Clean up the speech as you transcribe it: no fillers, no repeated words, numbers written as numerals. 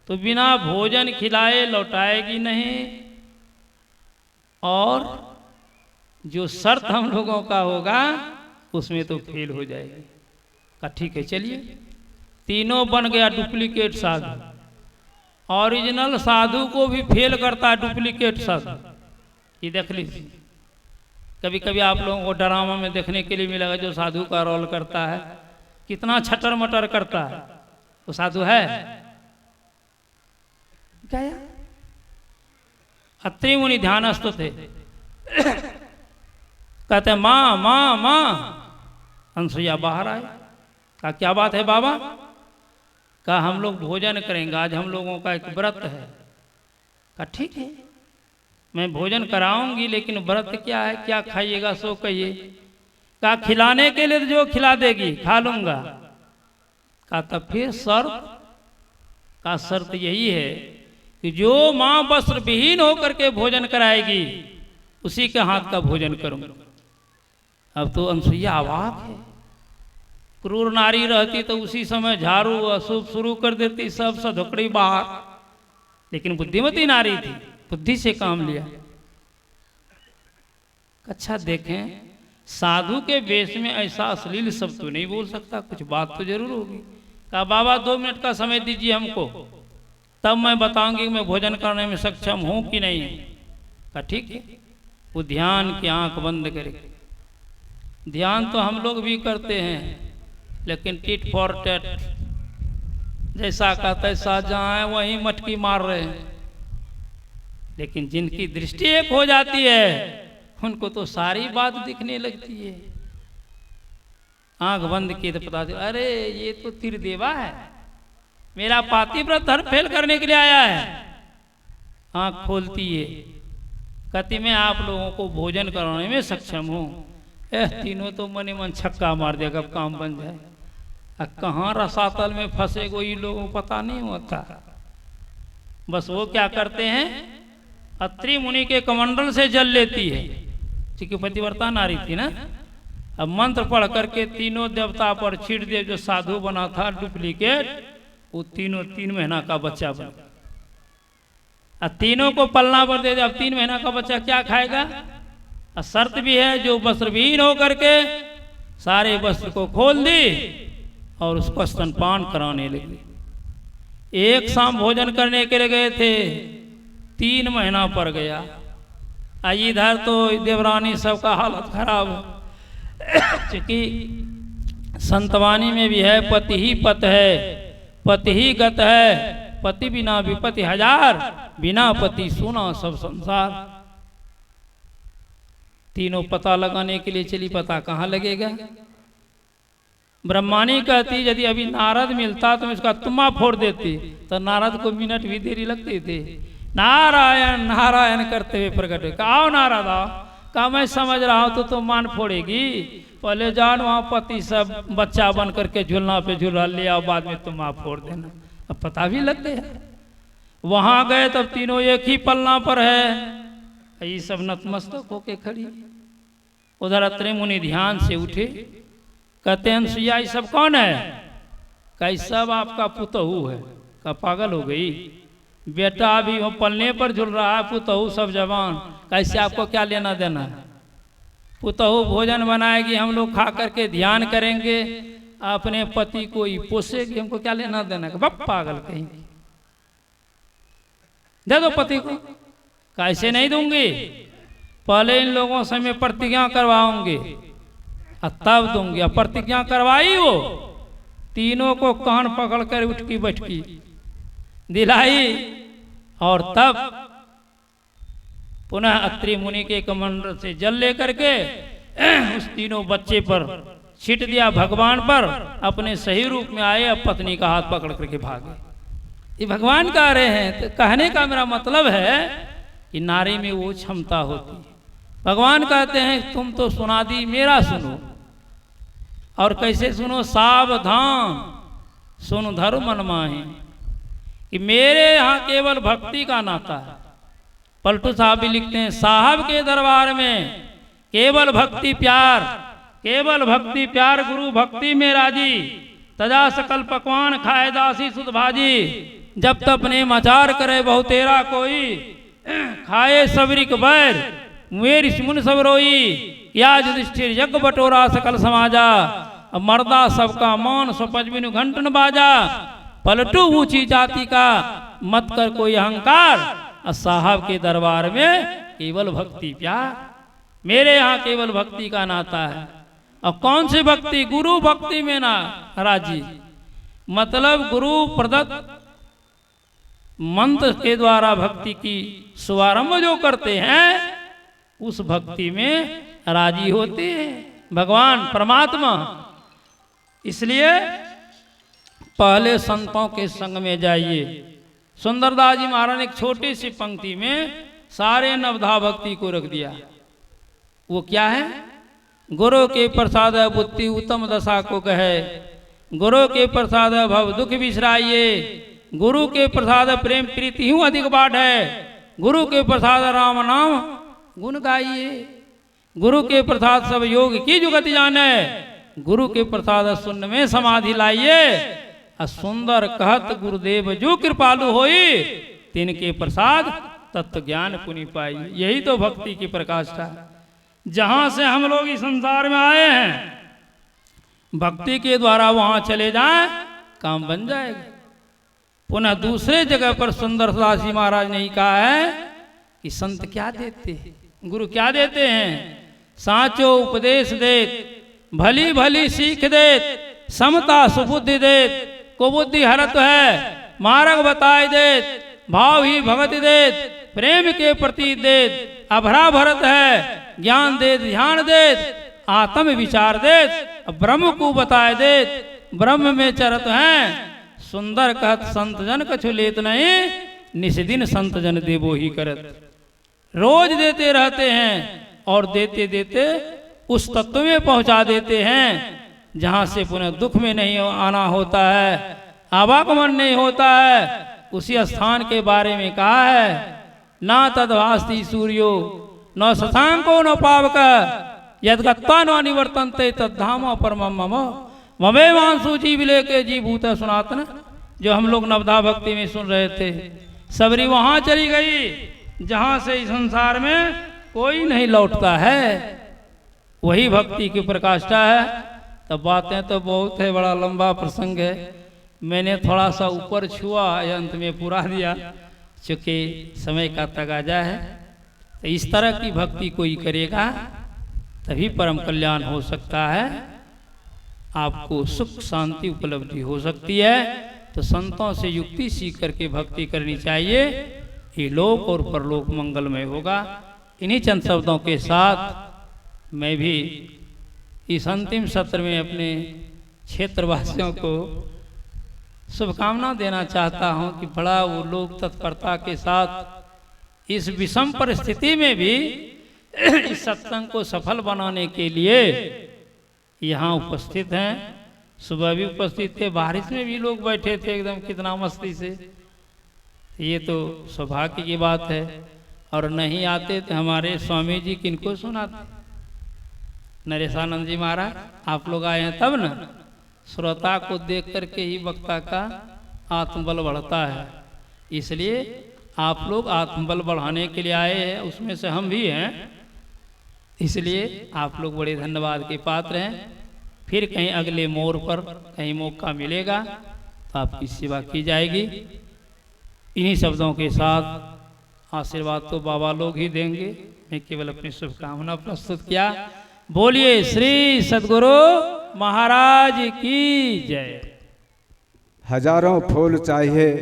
तो बिना भोजन खिलाए लौटाएगी नहीं, और जो शर्त हम लोगों का होगा उसमें तो फेल हो जाएगी। कहा ठीक है चलिए। तीनों बन गया डुप्लीकेट साधु। ओरिजिनल साधु को भी फेल करता है डुप्लीकेट साधु। ये देख लीजिए, कभी कभी आप लोगों को ड्रामा में देखने के लिए मिलेगा जो साधु का रोल करता है कितना छटर मटर करता है, वो साधु है क्या? अत्रि मुनि ध्यानस्थ थे, कहते माँ माँ माँ, अनसुईया बाहर आए। कहा क्या बात है बाबा? कहा हम लोग भोजन करेंगे, आज हम लोगों का एक व्रत है। कहा ठीक है मैं भोजन कराऊंगी, लेकिन व्रत क्या है, क्या खाइएगा सो कहिए। कहा खिलाने के लिए जो खिला देगी खा लूंगा। कहा तब फिर शर्त? का शर्त यही है कि जो माँ वस्त्र विहीन होकर के भोजन कराएगी उसी के हाथ का भोजन करूंगा। अब तो अनसुईया अवाक है। क्रूर नारी रहती तो उसी समय झाड़ू अशुभ शुरू कर देती, सब सधुकड़ी बाहर। लेकिन बुद्धिमती नारी थी, बुद्धि से काम लिया। अच्छा देखें, साधु के वेश में ऐसा अश्लील शब्द तो नहीं बोल सकता, कुछ बात तो जरूर होगी। कहा बाबा 2 मिनट का समय दीजिए हमको, तब मैं बताऊंगी मैं भोजन करने में सक्षम हूं कि नहीं। कहा ठीक है। वो ध्यान की आंख बंद करे। ध्यान तो हम लोग भी करते हैं, लेकिन टिट फॉर टेट, जैसा का तैसा जाए वहीं मटकी मार रहे हैं। लेकिन जिनकी दृष्टि एक हो जाती है उनको तो सारी बात दिखने लगती है। आंख बंद की तो पता चला अरे ये तो त्रिदेवा है, मेरा पातिव्रत धर्म फेल करने के लिए आया है। आंख खोलती है, कहती मैं आप लोगों को भोजन कराने में सक्षम हूँ। तीनों तो मने मन छक्का मार देगा, अब काम बन जाए। कहाँ रसातल में फंसे कोई लोगों को पता नहीं होता। बस वो क्या करते हैं, अत्रि मुनि के कमंडल से जल लेती है, क्योंकि पतिव्रता नारी थी ना। अब मंत्र पढ़ करके तीनों देवता पर छीट दे। जो साधु बना था डुप्लीकेट, वो तीनों 3 महीना का बच्चा बना। अब तीनों को पलना पर दे दे। अब 3 महीना का बच्चा क्या खाएगा? शर्त भी है, जो वस्त्रविहीन होकर के सारे वस्त्र को खोल दी और उसको स्तनपान कराने लगी। एक शाम भोजन करने के लिए गए थे, 3 महीना पर गया। इधर तो देवरानी सबका हालत खराब है, क्योंकि संतवानी में भी है पति ही पत है, पति ही गत है, पति बिना विपति हजार, बिना पति सुना सब संसार। तीनों पता लगाने के लिए चली, पता कहाँ लगेगा। ब्रह्मानी कहती यदि अभी नारद मिलता तो मैं उसका तुम्मा फोड़ देती, तो नारद को मिनट भी देरी लगती थी। नारायण नारायण करते हुए प्रकट हुए। आओ नारद आओ। कहा मैं समझ रहा हूँ तो तुम मान फोड़ेगी, पहले जान वहाँ पति सब बच्चा बन करके झूलना पे झूला ले आओ, बाद में तुम आप फोड़ देना। अब पता भी लग गया। वहां गए तब तीनों एक ही पलना पर है, ये सब नतमस्तक होके खड़ी। उधर अत्रि मुनि ध्यान से उठे, कहते हैं अनसुईया ये सब कौन है? कई सब आपका पुतहू है। का पागल हो गई? बेटा अभी वो पलने पर झूल रहा है, पुतहू सब जवान, कैसे आपको क्या लेना देना है? पुतहू भोजन बनाएगी, हम लोग खा करके ध्यान करेंगे, अपने पति को ही पोसेगी, हमको क्या लेना देना है? बप पागल कहीं, दे दो पति को। कैसे नहीं दूंगी, पहले इन लोगों से मैं प्रतिज्ञा करवाऊंगी तब दूंगी। अब प्रतिज्ञा करवाई, वो तीनों को कान पकड़ कर उठकी बैठकी दिलाई, और तब पुनः अत्रि मुनि के कमंडल से जल लेकर के उस तीनों बच्चे पर छीट दिया, भगवान पर। अपने सही रूप में आए, अब पत्नी का हाथ पकड़ करके भागे। ये भगवान कह रहे हैं, तो कहने का मेरा मतलब है कि नारी में वो क्षमता होती है। भगवान कहते हैं तुम तो सुना दी, मेरा सुनो। और कैसे सुनो? सावधान सुन धर्म मन माहे, कि मेरे यहाँ केवल भक्ति का नाता है। पलटू साहब भी लिखते हैं, साहब के दरबार में केवल भक्ति प्यार, केवल भक्ति प्यार, गुरु भक्ति में राजी, तजा सकल पकवान खाए दासी सुध भाजी। जब तक ने मचार करे बहु तेरा कोई, खाए सबरिक बैर मेरी सिमुन सब रोई, या युधिष्ठिर यज्ञ बटोरा सकल समाजा, अब मर्दा सबका मौन स्वपच बिनु घंटन बाजा, पलटू ऊंची जाति का मत कर कोई अहंकार, और साहब के दरबार में केवल भक्ति प्यार, मेरे यहाँ केवल भक्ति का नाता है। अब कौन सी भक्ति? गुरु भक्ति में ना राजी, मतलब गुरु प्रदत्त मंत्र के द्वारा भक्ति की शुभारंभ जो करते हैं उस भक्ति में राजी होते हैं भगवान परमात्मा। इसलिए पहले संतों के संग में जाइए। सुंदरदास जी महाराज ने एक छोटी सी पंक्ति में सारे नवधा भक्ति को रख दिया। वो क्या है? गुरु के प्रसाद बुद्धि उत्तम दशा को कहे, गुरु के प्रसाद भव दुख बिसराइए, गुरु के प्रसाद प्रेम प्रीति हूँ अधिक बाट है, गुरु के प्रसाद राम नाम गुण गाइए, गुरु के प्रसाद सब योग की जुगति जाने, गुरु के प्रसाद शून्य में समाधि लाइए, सुंदर कहत गुरुदेव जो कृपालु होई, तिनके प्रसाद तत्व ज्ञान पुनि पाई। यही तो भक्ति की प्रकाष्ठा। जहां से हम लोग इस संसार में आए हैं, भक्ति के द्वारा वहां चले जाएं, काम बन जाएगा। पुनः दूसरे जगह पर सुंदरदास जी महाराज ने कहा है कि संत क्या देते हैं, गुरु क्या देते हैं? साचो उपदेश देत, भली भली सीख देत, समता सुबुद्धि देत, को बुद्धि हरत है, मार्ग बताए देत, भाव ही भगति देत, प्रेम के प्रति देत, अभरा भरत है, ज्ञान देत ध्यान देत, आत्म विचार देत, ब्रह्म को बताए देत, ब्रह्म में चरत हैं, सुंदर कहत संत जन कछु लेत नहीं, निस्दिन संत जन देवो ही करत। रोज देते रहते हैं और देते देते उस तत्व में पहुंचा देते हैं जहां से पुनः दुख में नहीं आना होता है, आवागमन नहीं होता है। उसी स्थान के बारे में कहा है, ना तद्भास्ति सूर्यो न शशांको न पावक, यद्गत्वा न निवर्तन्ते तद्धाम परमम मम, ममे वांसु जीव लेके जी भूत सनातन। जो हम लोग नवधा भक्ति में सुन रहे थे, सबरी वहां चली गई जहां से इस संसार में कोई नहीं लौटता है। वही भक्ति की प्रकाष्ठा है। तब बातें तो बहुत है, बड़ा लंबा प्रसंग है, मैंने थोड़ा सा ऊपर छुआ, अंत में पूरा दिया चूँकि समय का तगाजा है। तो इस तरह की भक्ति कोई करेगा तभी परम कल्याण हो सकता है, आपको सुख शांति उपलब्धि हो सकती है। तो संतों से युक्ति सीख करके भक्ति करनी चाहिए, ये लोक और परलोक मंगलमय होगा। इन्हीं चंद शब्दों के साथ मैं भी इस अंतिम सत्र में अपने क्षेत्रवासियों को शुभकामना देना चाहता हूं कि बड़ा वो लोग तत्परता के साथ इस विषम परिस्थिति में भी इस सत्संग को सफल बनाने के लिए यहाँ उपस्थित हैं। सुबह भी उपस्थित थे, बारिश में भी लोग बैठे थे एकदम कितना मस्ती से। ये तो सौभाग्य की बात है। और नहीं आते तो हमारे स्वामी जी किनको सुनाते, नरेशानंद जी महाराज, आप लोग आए हैं तब न। श्रोता को देख करके ही वक्ता का आत्मबल बढ़ता है। इसलिए आप लोग आत्मबल बढ़ाने के लिए आए हैं, उसमें से हम भी हैं। इसलिए आप लोग बड़े धन्यवाद के पात्र हैं। फिर कहीं अगले मोड़ पर कहीं मौका मिलेगा तो आपकी सेवा की जाएगी। इन्हीं शब्दों के साथ आशीर्वाद तो बाबा लोग ही देंगे, मैं केवल अपनी शुभकामना प्रस्तुत किया। बोलिए श्री सद्गुरु महाराज की जय। हजारों फूल चाहिए